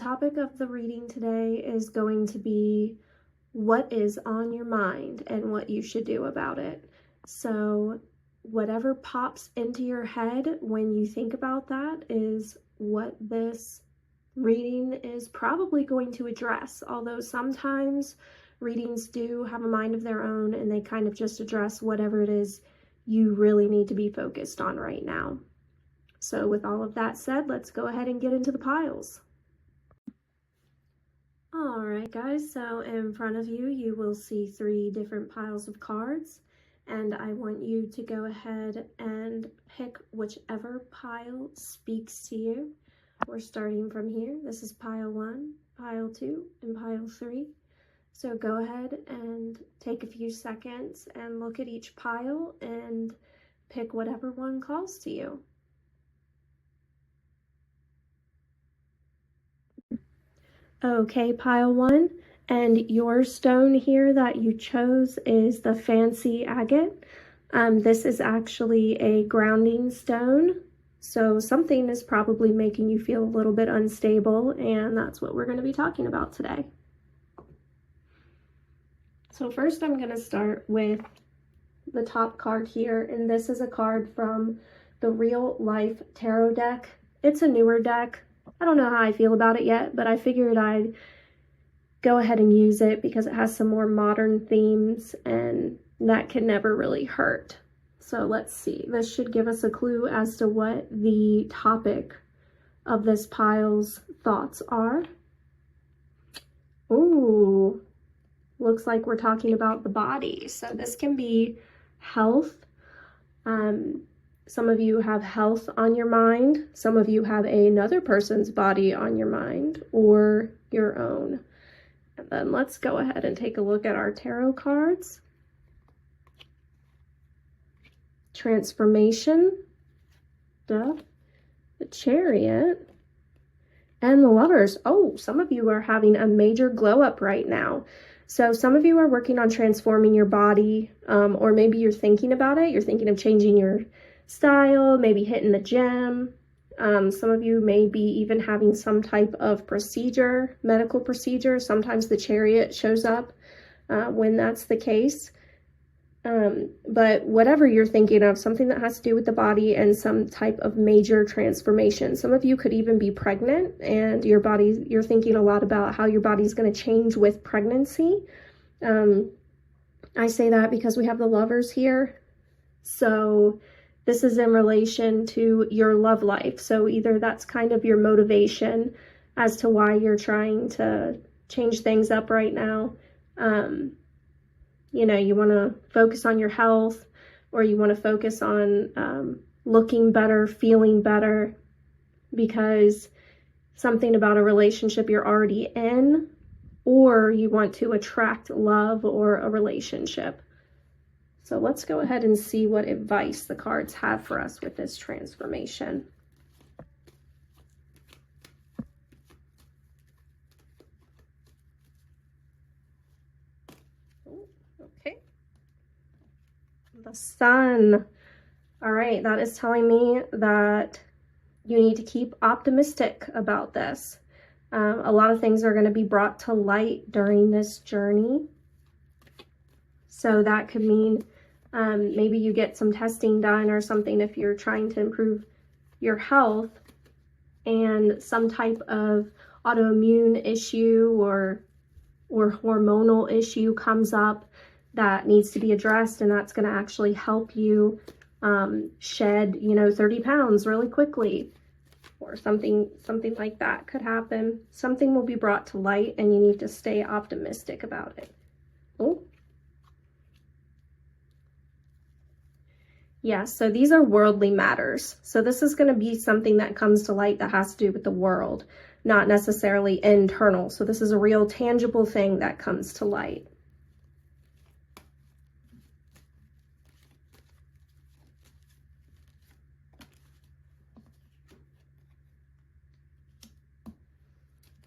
topic of the reading today is going to be what is on your mind and what you should do about it. So whatever pops into your head when you think about that is what this reading is probably going to address, although sometimes readings do have a mind of their own and they kind of just address whatever it is you really need to be focused on right now. So with all of that said, let's go ahead and get into the piles. All right, guys, so in front of you, you will see 3 different piles of cards, and I want you to go ahead and pick whichever pile speaks to you. We're starting from here. This is pile 1, pile 2, and pile 3. So go ahead and take a few seconds and look at each pile and pick whatever one calls to you. Okay, pile 1, and your stone here that you chose is the fancy agate. This is actually a grounding stone, so something is probably making you feel a little bit unstable, and that's what we're going to be talking about today. So first I'm going to start with the top card here, and this is a card from the Real Life Tarot deck. It's a newer deck. I don't know how I feel about it yet, but I figured I'd go ahead and use it because it has some more modern themes and that can never really hurt. So let's see. This should give us a clue as to what the topic of this pile's thoughts are. Ooh, looks like we're talking about the body. So this can be health. Some of you have health on your mind. Some of you have another person's body on your mind or your own. And then let's go ahead and take a look at our tarot cards. Transformation, Death, the Chariot, and the Lovers. Oh, some of you are having a major glow up right now. So some of you are working on transforming your body, or maybe you're thinking about it. You're thinking of changing your style, maybe hitting the gym. Some of you may be even having some type of procedure, medical procedure. Sometimes the Chariot shows up when that's the case. But whatever you're thinking of, something that has to do with the body and some type of major transformation. Some of you could even be pregnant and your body, you're thinking a lot about how your body's going to change with pregnancy. I say that because we have the Lovers here. So this is in relation to your love life. So either that's kind of your motivation as to why you're trying to change things up right now. You know, you want to focus on your health, or you want to focus on looking better, feeling better, because something about a relationship you're already in, or you want to attract love or a relationship. So let's go ahead and see what advice the cards have for us with this transformation. Okay. The Sun. All right, that is telling me that you need to keep optimistic about this. A lot of things are going to be brought to light during this journey. So that could mean maybe you get some testing done or something if you're trying to improve your health, and some type of autoimmune issue or hormonal issue comes up that needs to be addressed, and that's going to actually help you shed, 30 pounds really quickly, or something like that could happen. Something will be brought to light and you need to stay optimistic about it. Oh. Yes, so these are worldly matters. So this is going to be something that comes to light that has to do with the world, not necessarily internal. So this is a real tangible thing that comes to light.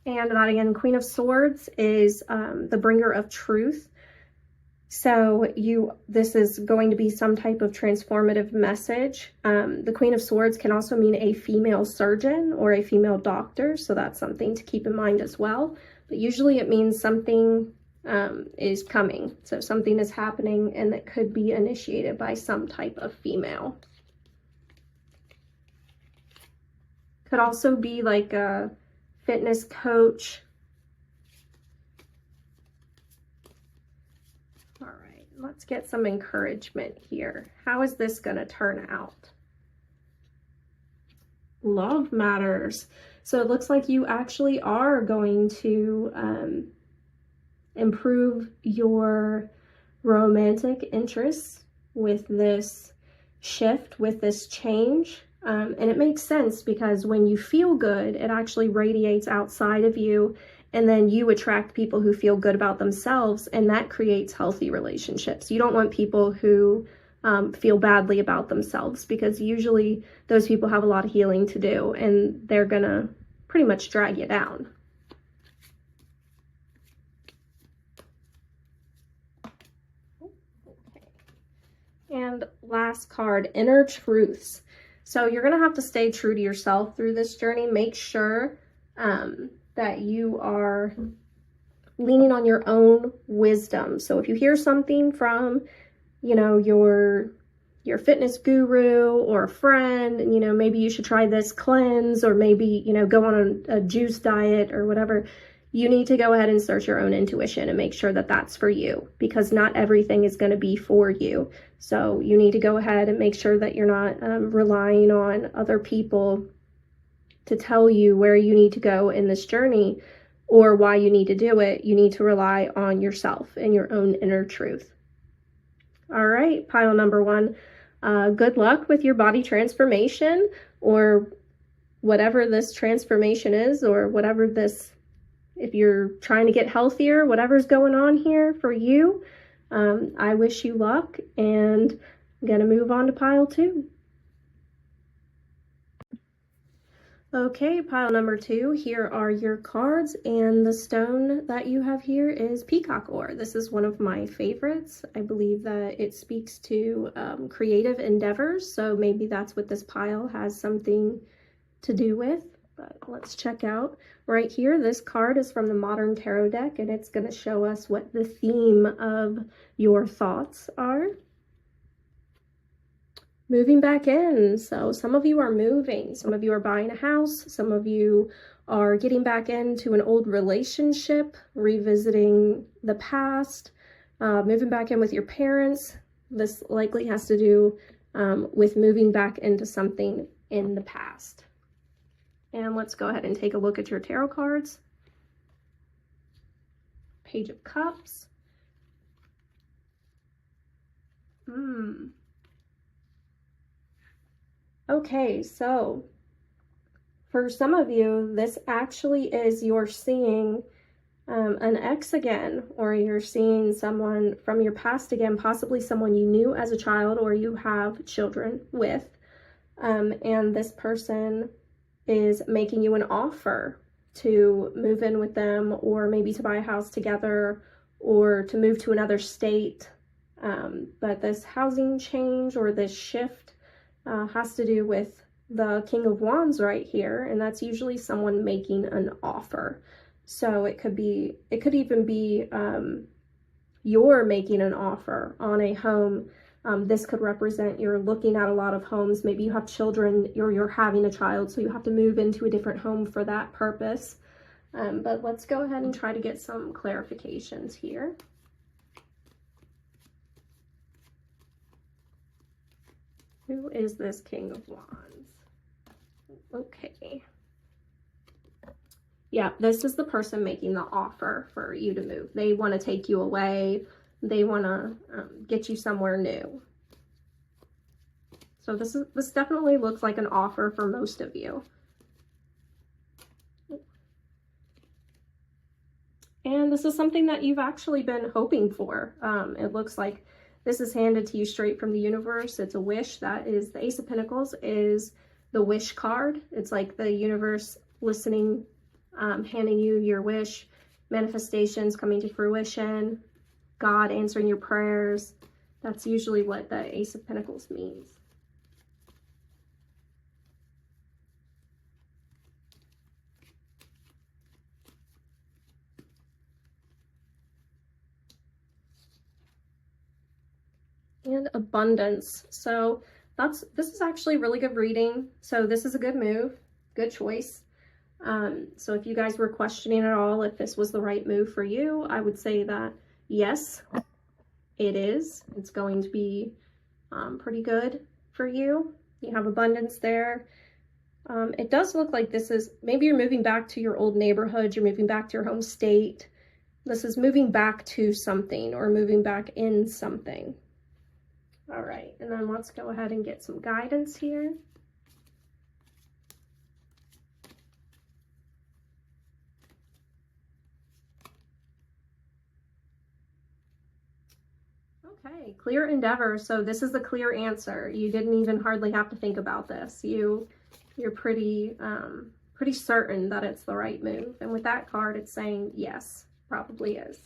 And that again, Queen of Swords is the bringer of truth. So this is going to be some type of transformative message. The Queen of Swords can also mean a female surgeon or a female doctor, so that's something to keep in mind as well. But usually it means something is coming. So something is happening and that could be initiated by some type of female. Could also be like a fitness coach. All right, let's get some encouragement here. How is this going to turn out? Love matters. So it looks like you actually are going to improve your romantic interests with this shift, with this change. And it makes sense because when you feel good, it actually radiates outside of you, and then you attract people who feel good about themselves, and that creates healthy relationships. You don't want people who feel badly about themselves, because usually those people have a lot of healing to do, and they're gonna pretty much drag you down. Okay. And last card, Inner Truths. So you're going to have to stay true to yourself through this journey. Make sure that you are leaning on your own wisdom. So if you hear something from, you know, your fitness guru or a friend, and, you know, maybe you should try this cleanse, or maybe, you know, go on a juice diet or whatever, you need to go ahead and search your own intuition and make sure that that's for you, because not everything is going to be for you. So you need to go ahead and make sure that you're not relying on other people to tell you where you need to go in this journey or why you need to do it. You need to rely on yourself and your own inner truth. All right, pile number 1. Good luck with your body transformation, or whatever this transformation is, or whatever this, if you're trying to get healthier, whatever's going on here for you. I wish you luck, and I'm going to move on to pile 2. Okay, pile number 2, here are your cards, and the stone that you have here is peacock ore. This is one of my favorites. I believe that it speaks to creative endeavors, so maybe that's what this pile has something to do with. But let's check out. Right here, this card is from the Modern Tarot deck, and it's going to show us what the theme of your thoughts are. Moving back in. So some of you are moving, some of you are buying a house, some of you are getting back into an old relationship, revisiting the past, moving back in with your parents. This likely has to do with moving back into something in the past. And let's go ahead and take a look at your tarot cards. Page of Cups. Okay, so for some of you, this actually is you're seeing an ex again, or you're seeing someone from your past again, possibly someone you knew as a child or you have children with. And this person is making you an offer to move in with them, or maybe to buy a house together, or to move to another state. But this housing change or this shift has to do with the King of Wands right here, and that's usually someone making an offer. So it could even be you're making an offer on a home. This could represent you're looking at a lot of homes. Maybe you have children, or you're having a child, so you have to move into a different home for that purpose. But let's go ahead and try to get some clarifications here. Who is this King of Wands? Okay. Yeah, this is the person making the offer for you to move. They want to take you away. They want to get you somewhere new. So this definitely looks like an offer for most of you. And this is something that you've actually been hoping for. It looks like this is handed to you straight from the universe. It's a wish. That is the Ace of Pentacles is the wish card. It's like the universe listening, handing you your wish, manifestations coming to fruition. God answering your prayers. That's usually what the Ace of Pentacles means. And abundance. So this is actually really good reading. So this is a good move, good choice. So if you guys were questioning at all if this was the right move for you, I would say that yes, it is. It's going to be pretty good for you. You have abundance there. It does look like this is, maybe you're moving back to your old neighborhood, you're moving back to your home state. This is moving back to something or moving back in something. All right, and then let's go ahead and get some guidance here. Okay, clear endeavor. So this is the clear answer. You didn't even hardly have to think about this. You're pretty certain that it's the right move. And with that card, it's saying yes, probably is.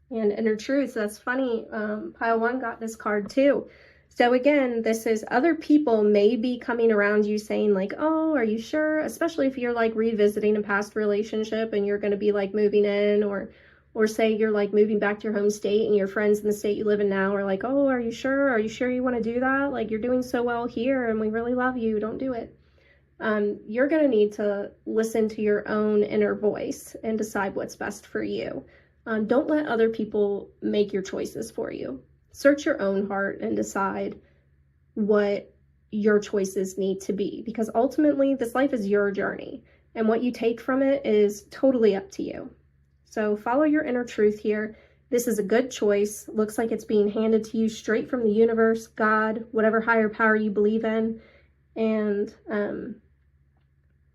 And Inner Truth, that's funny. Pile 1 got this card too. So again, this is other people may be coming around you saying like, oh, are you sure? Especially if you're like revisiting a past relationship and you're going to be like moving in, or say you're like moving back to your home state and your friends in the state you live in now are like, oh, are you sure? Are you sure you want to do that? Like, you're doing so well here and we really love you. Don't do it. You're going to need to listen to your own inner voice and decide what's best for you. Don't let other people make your choices for you. Search your own heart and decide what your choices need to be, because ultimately this life is your journey and what you take from it is totally up to you. So follow your inner truth here. This is a good choice. Looks like it's being handed to you straight from the universe, God, whatever higher power you believe in. And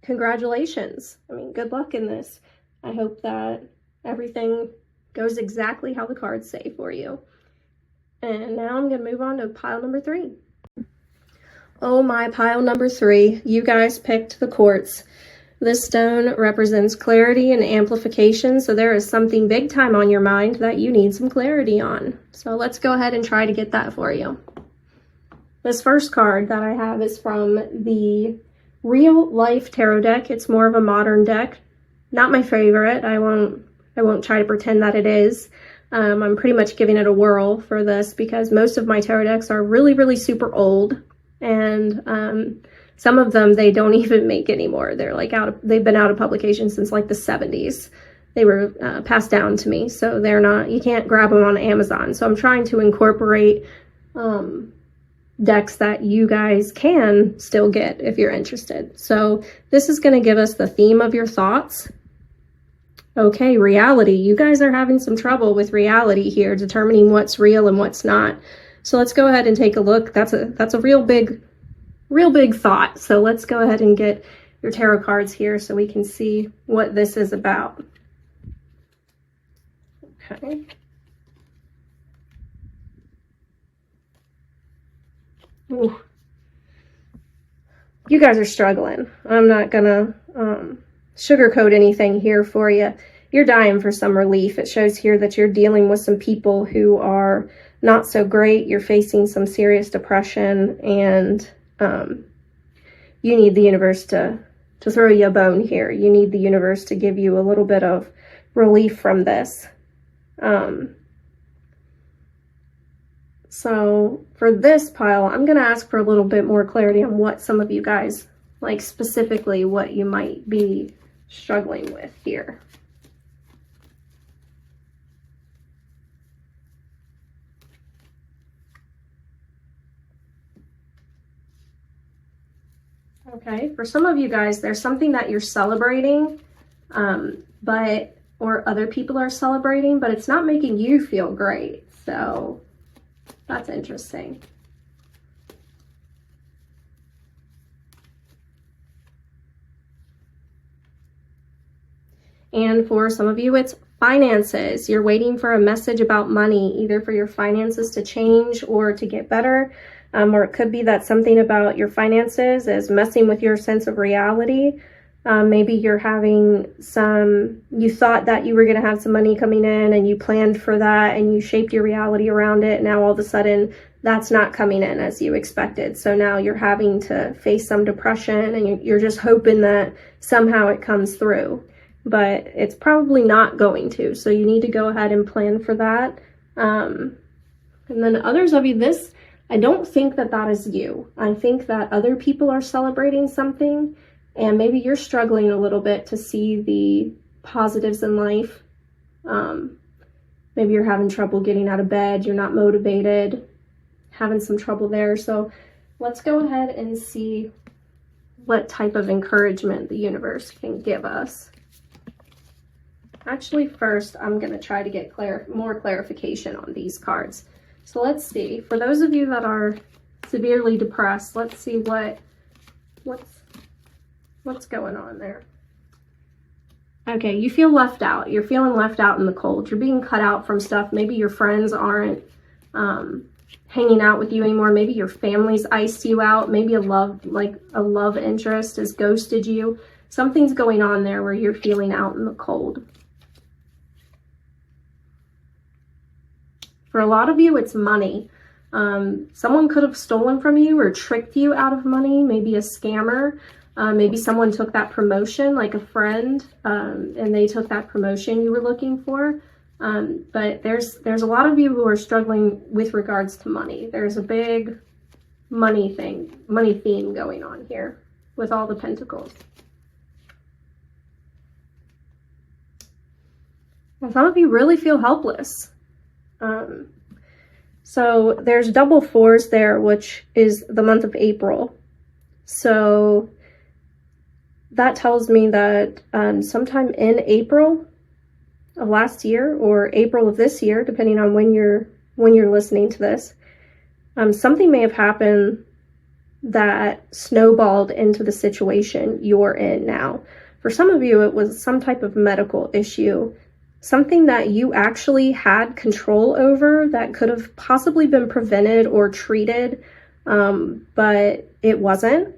congratulations. I mean, good luck in this. I hope that everything goes exactly how the cards say for you. And now I'm going to move on to pile number 3. Oh my, pile number 3. You guys picked the quartz. This stone represents clarity and amplification, so there is something big time on your mind that you need some clarity on. So let's go ahead and try to get that for you. This first card that I have is from the Real Life Tarot deck. It's more of a modern deck. Not my favorite. I won't try to pretend that it is. I'm pretty much giving it a whirl for this because most of my tarot decks are really, really super old. And some of them they don't even make anymore. They're like they've been out of publication since like the 70s. They were passed down to me. So they're not, you can't grab them on Amazon. So I'm trying to incorporate decks that you guys can still get if you're interested. So this is going to give us the theme of your thoughts. Okay, reality. You guys are having some trouble with reality here, determining what's real and what's not. So let's go ahead and take a look. That's a real big thought. So let's go ahead and get your tarot cards here so we can see what this is about. Okay. Ooh. You guys are struggling. I'm not gonna sugarcoat anything here for you. You're dying for some relief. It shows here that you're dealing with some people who are not so great. You're facing some serious depression, and you need the universe to throw you a bone here. You need the universe to give you a little bit of relief from this. So for this pile, I'm going to ask for a little bit more clarity on what some of you guys, like specifically what you might be struggling with here. Okay, for some of you guys, there's something that you're celebrating, or other people are celebrating, but it's not making you feel great. So that's interesting. And for some of you, it's finances. You're waiting for a message about money, either for your finances to change or to get better. Or it could be that something about your finances is messing with your sense of reality. Maybe you're having you thought that you were going to have some money coming in and you planned for that and you shaped your reality around it. Now all of a sudden that's not coming in as you expected. So now you're having to face some depression and you're just hoping that somehow it comes through, but it's probably not going to. So you need to go ahead and plan for that. And then others of you, I don't think that is you. I think that other people are celebrating something, and maybe you're struggling a little bit to see the positives in life. Maybe you're having trouble getting out of bed, you're not motivated, having some trouble there. So let's go ahead and see what type of encouragement the universe can give us. Actually, first, I'm going to try to get more clarification on these cards. So let's see. For those of you that are severely depressed, let's see what's going on there. Okay, you feel left out. You're feeling left out in the cold. You're being cut out from stuff. Maybe your friends aren't hanging out with you anymore. Maybe your family's iced you out. Maybe a love interest has ghosted you. Something's going on there where you're feeling out in the cold. For a lot of you, it's money. Someone could have stolen from you or tricked you out of money, maybe a scammer. Maybe someone took that promotion, like a friend, and they took that promotion you were looking for. But there's a lot of you who are struggling with regards to money. There's a big money theme going on here with all the pentacles. And some of you really feel helpless. So there's double fours there, which is the month of April. So that tells me that sometime in April of last year or April of this year, depending on when you're listening to this, something may have happened that snowballed into the situation you're in now. For some of you, it was some type of medical issue, something that you actually had control over that could have possibly been prevented or treated, but it wasn't.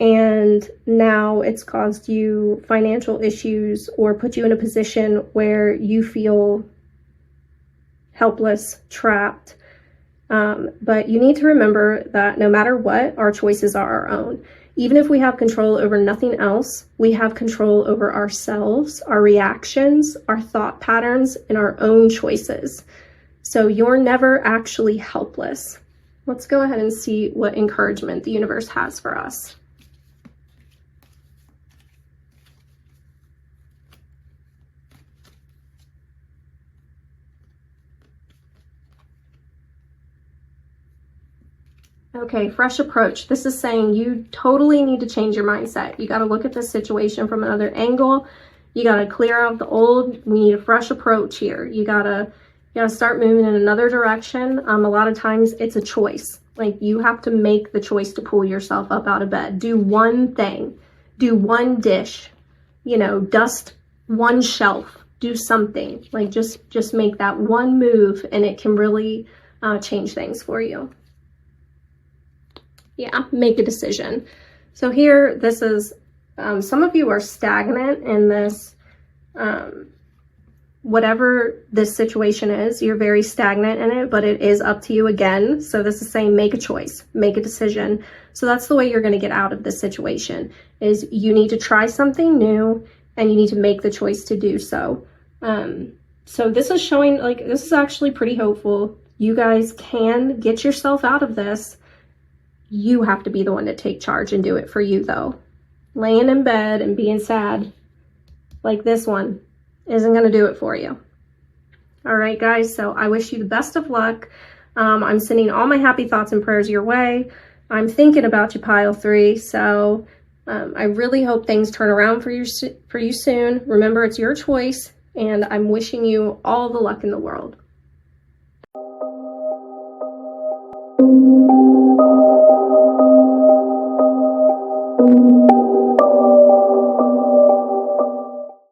And now it's caused you financial issues or put you in a position where you feel helpless, trapped. But you need to remember that no matter what, our choices are our own. Even if we have control over nothing else, we have control over ourselves, our reactions, our thought patterns, and our own choices. So you're never actually helpless. Let's go ahead and see what encouragement the universe has for us. Okay, fresh approach. This is saying you totally need to change your mindset. You got to look at this situation from another angle. You got to clear out the old. We need a fresh approach here. You got to start moving in another direction. A lot of times it's a choice. Like, you have to make the choice to pull yourself up out of bed. Do one thing. Do one dish. Dust one shelf. Do something. Like, just make that one move, and it can really change things for you. Yeah, make a decision. So here, this is, some of you are stagnant in this, whatever this situation is, you're very stagnant in it, but it is up to you again. So this is saying make a choice, make a decision. So that's the way you're going to get out of this situation, is you need to try something new and you need to make the choice to do so. So this is showing, this is actually pretty hopeful. You guys can get yourself out of this. You have to be the one to take charge and do it for you, though. Laying in bed and being sad like this one isn't going to do it for you. All right, guys, so I wish you the best of luck. I'm sending all my happy thoughts and prayers your way. I'm thinking about you, Pile 3, so I really hope things turn around for you soon. Remember, it's your choice, and I'm wishing you all the luck in the world.